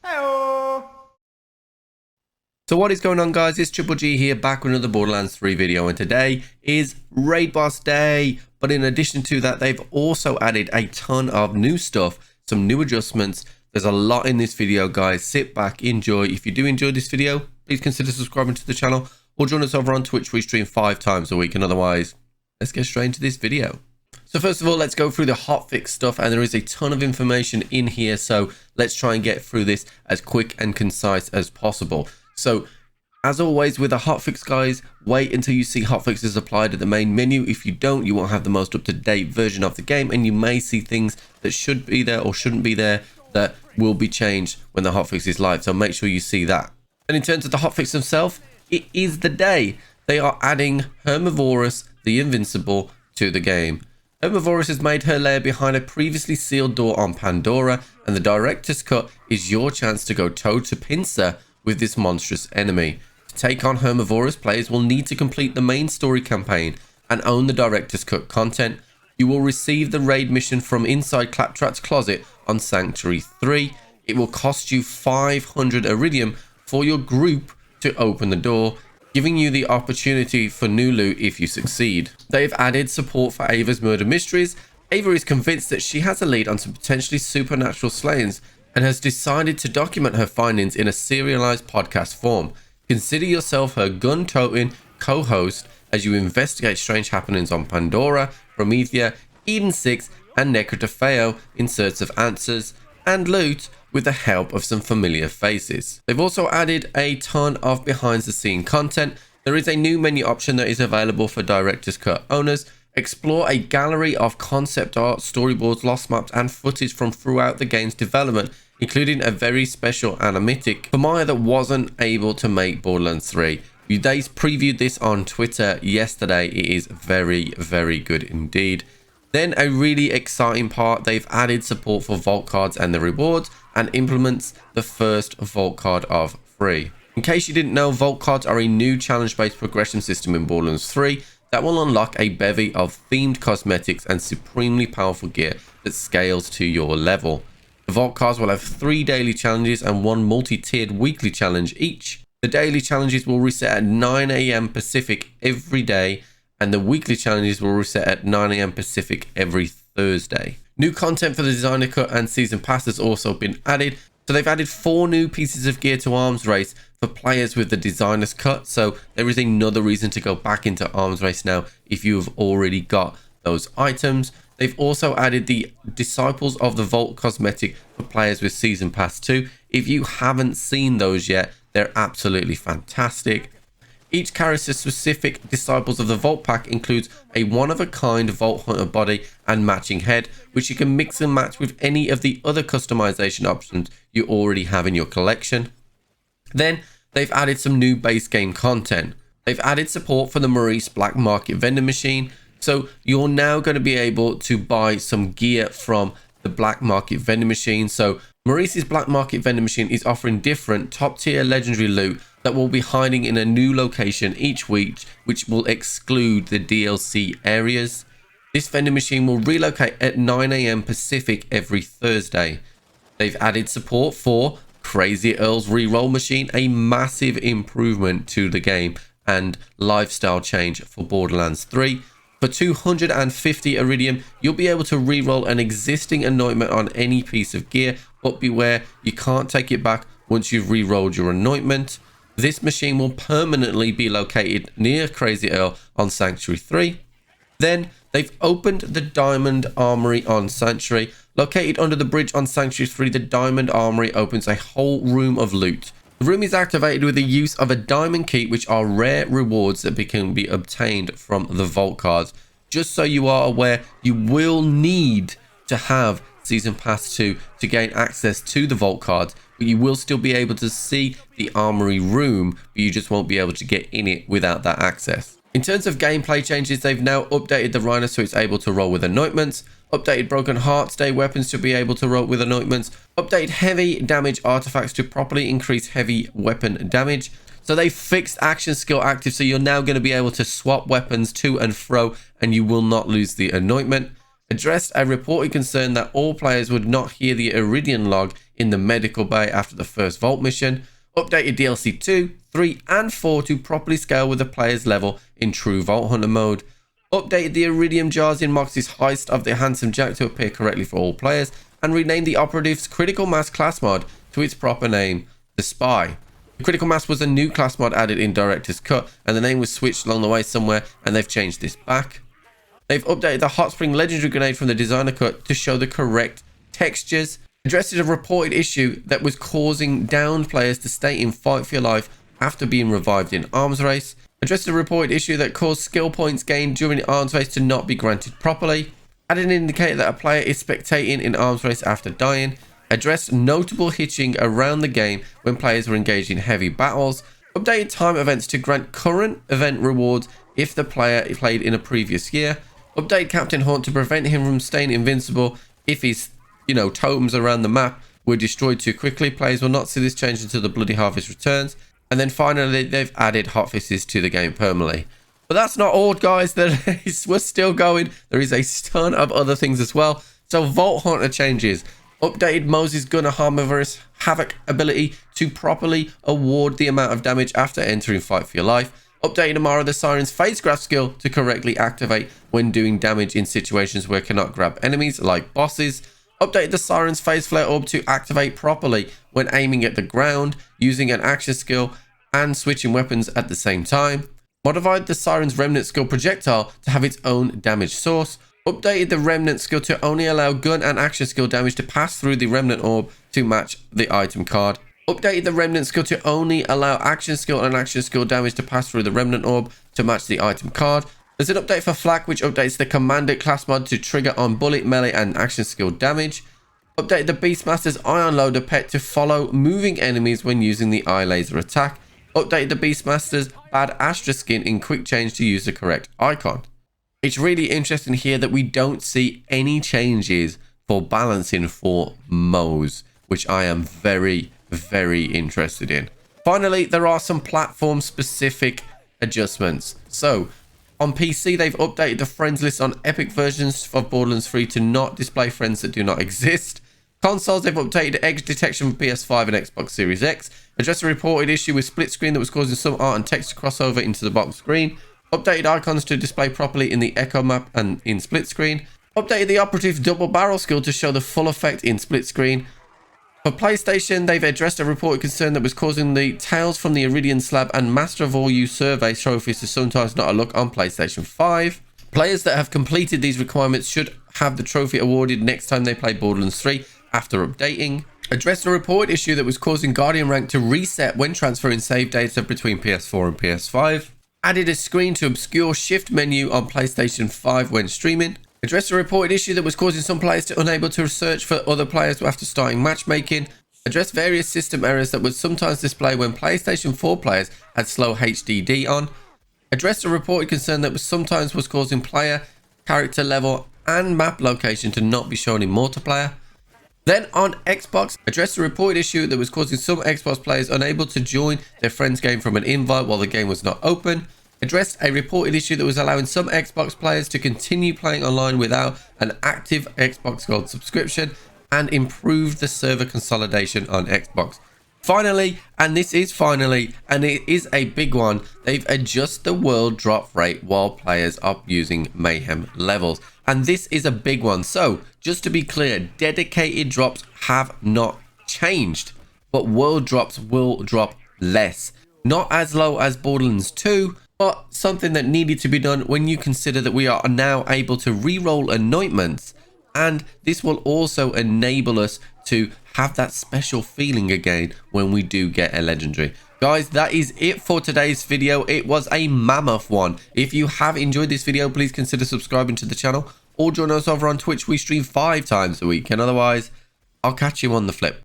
Hello. So what is going on, guys? It's Triple G here, back with another Borderlands 3 video, and today is Raid Boss Day. But in addition to that, they've also added a ton of new stuff, some new adjustments. There's a lot in this video, guys. Sit back, enjoy. If you do enjoy this video, please consider subscribing to the channel or join us over on Twitch. We stream 5 times a week, and otherwise, let's get straight into this video. So first of all, let's go through the hotfix stuff, and there is a ton of information in here, so let's try and get through this as quick and concise as possible. So as always with the hotfix, guys, wait until you see hotfixes applied at the main menu. If you don't, you won't have the most up-to-date version of the game, and you may see things that should be there or shouldn't be there that will be changed when the hotfix is live, so make sure you see that. And in terms of the hotfix themselves, it is the day. They are adding Hermivorous the Invincible to the game. Hermivorous has made her lair behind a previously sealed door on Pandora, and the director's cut is your chance to go toe to pincer with this monstrous enemy. To take on Hermivorous, players will need to complete the main story campaign and own the director's cut content. You will receive the raid mission from inside Claptrap's closet on Sanctuary 3. It will cost you 500 Iridium for your group to open the door, giving you the opportunity for new loot if you succeed. They've added support for Ava's murder mysteries. Ava is convinced that she has a lead on some potentially supernatural slayings and has decided to document her findings in a serialized podcast form. Consider yourself her gun-toting co-host as you investigate strange happenings on Pandora, Promethea, Eden 6, and Necrotafeo in search of answers and loot with the help of some familiar faces. They've also added a ton of behind-the-scene content. There is a new menu option that is available for Director's Cut owners. Explore a gallery of concept art, storyboards, lost maps, and footage from throughout the game's development, including a very special animatic for Maya that wasn't able to make Borderlands 3. They previewed this on Twitter yesterday. It is very, very good indeed. Then a really exciting part, they've added support for vault cards and the rewards, and implements the first vault card of 3. In case you didn't know, vault cards are a new challenge-based progression system in Borderlands 3 that will unlock a bevy of themed cosmetics and supremely powerful gear that scales to your level. The vault cards will have 3 daily challenges and 1 multi-tiered weekly challenge each. The daily challenges will reset at 9 AM Pacific every day, and the weekly challenges will reset at 9 AM Pacific every Thursday. New content for the designer cut and season pass has also been added. So they've added 4 new pieces of gear to Arms Race for players with the designer's cut. So there is another reason to go back into Arms Race now if you have already got those items. They've also added the Disciples of the Vault cosmetic for players with Season Pass 2. If you haven't seen those yet, they're absolutely fantastic. Each character-specific Disciples of the Vault pack includes a one-of-a-kind Vault Hunter body and matching head, which you can mix and match with any of the other customization options you already have in your collection. Then, they've added some new base game content. They've added support for the Maurice Black Market vending machine, so you're now going to be able to buy some gear from the Black Market vending machine. So Maurice's Black Market vending machine is offering different top-tier legendary loot that will be hiding in a new location each week, which will exclude the DLC areas. This vending machine will relocate at 9 AM Pacific every Thursday. They've added support for Crazy Earl's Reroll machine, a massive improvement to the game and lifestyle change for Borderlands 3. For 250 Iridium, you'll be able to reroll an existing anointment on any piece of gear, but beware, you can't take it back once you've rerolled your anointment. This machine will permanently be located near Crazy Earl on Sanctuary 3. Then, they've opened the Diamond Armory on Sanctuary. Located under the bridge on Sanctuary 3, the Diamond Armory opens a whole room of loot. The room is activated with the use of a diamond key, which are rare rewards that can be obtained from the vault cards. Just so you are aware, you will need to have Season Pass 2 to gain access to the vault cards, but you will still be able to see the armory room, but you just won't be able to get in it without that access. In terms of gameplay changes, they've now updated the Rhino so it's able to roll with anointments, updated Broken Hearts Day weapons to be able to roll with anointments, updated heavy damage artifacts to properly increase heavy weapon damage. So they fixed action skill active, so you're now going to be able to swap weapons to and fro, and you will not lose the anointment. addressed a reported concern that all players would not hear the Iridian log in the medical bay after the first vault mission, updated DLC 2, 3 and 4 to properly scale with the player's level in true Vault Hunter mode, updated the Iridium jars in Moxie's heist of the Handsome Jack to appear correctly for all players, and renamed the Operative's Critical Mass class mod to its proper name, the Spy. The Critical Mass was a new class mod added in Director's Cut, and the name was switched along the way somewhere, and they've changed this back. They've updated the Hot Spring Legendary Grenade from the Designer Cut to show the correct textures, addressed a reported issue that was causing downed players to stay in fight for your life after being revived in Arms Race, addressed a reported issue that caused skill points gained during the Arms Race to not be granted properly, added an indicator that a player is spectating in Arms Race after dying, addressed notable hitching around the game when players were engaged in heavy battles, updated time events to grant current event rewards if the player played in a previous year, updated Captain Hunt to prevent him from staying invincible if his, totems around the map were destroyed too quickly. Players will not see this change until the Bloody Harvest returns. And then finally, they've added hotfixes to the game permanently. But that's not all, guys. We're still going. There is a ton of other things as well. So Vault Hunter changes. Updated Moses Gunner Harmonious Havoc ability to properly award the amount of damage after entering Fight for Your Life. Updated Amara the Siren's Face Grab skill to correctly activate when doing damage in situations where it cannot grab enemies like bosses. Updated the Siren's Phase Flare Orb to activate properly when aiming at the ground, using an action skill and switching weapons at the same time. Modified the Siren's Remnant skill projectile to have its own damage source. Updated the Remnant skill to only allow gun and action skill damage to pass through the Remnant Orb to match the item card. Updated the Remnant skill to only allow action skill and action skill damage to pass through the Remnant Orb to match the item card. There's an update for Flak which updates the Commander class mod to trigger on bullet, melee and action skill damage. Updated the Beastmaster's Ion Loader pet to follow moving enemies when using the Eye Laser attack. Updated the Beastmaster's Bad Astra skin in quick change to use the correct icon. It's really interesting here that we don't see any changes for balancing for Moes, which I am very, very interested in. Finally, there are some platform specific adjustments. So on PC, they've updated the friends list on epic versions of Borderlands 3 to not display friends that do not exist. Consoles, they've updated edge detection for PS5 and Xbox Series X, addressed a reported issue with split screen that was causing some art and text to cross over into the bottom screen, updated icons to display properly in the echo map and in split screen, updated the operative double barrel skill to show the full effect in split screen. For PlayStation, they've addressed a reported concern that was causing the Tales from the Iridian Slab and Master of All You survey trophies to sometimes not look on PlayStation 5. Players that have completed these requirements should have the trophy awarded next time they play Borderlands 3 after updating. Addressed a reported issue that was causing Guardian rank to reset when transferring save data between PS4 and PS5. Added a screen to obscure shift menu on PlayStation 5 when streaming. Addressed a reported issue that was causing some players to unable to search for other players after starting matchmaking. Addressed various system errors that would sometimes display when PlayStation 4 players had slow HDD on. Addressed a reported concern that sometimes was causing player, character level and map location to not be shown in multiplayer. Then on Xbox, addressed a reported issue that was causing some Xbox players unable to join their friend's game from an invite while the game was not open. Addressed a reported issue that was allowing some Xbox players to continue playing online without an active Xbox Gold subscription, and improved the server consolidation on Xbox. Finally, and this is finally, and it is a big one, they've adjusted the world drop rate while players are using Mayhem levels. And this is a big one. So, just to be clear, dedicated drops have not changed, but world drops will drop less. Not as low as Borderlands 2, but something that needed to be done when you consider that we are now able to re-roll anointments. And this will also enable us to have that special feeling again when we do get a legendary. Guys, that is it for today's video. It was a mammoth one. If you have enjoyed this video, please consider subscribing to the channel or join us over on Twitch. We stream 5 times a week. And otherwise, I'll catch you on the flip.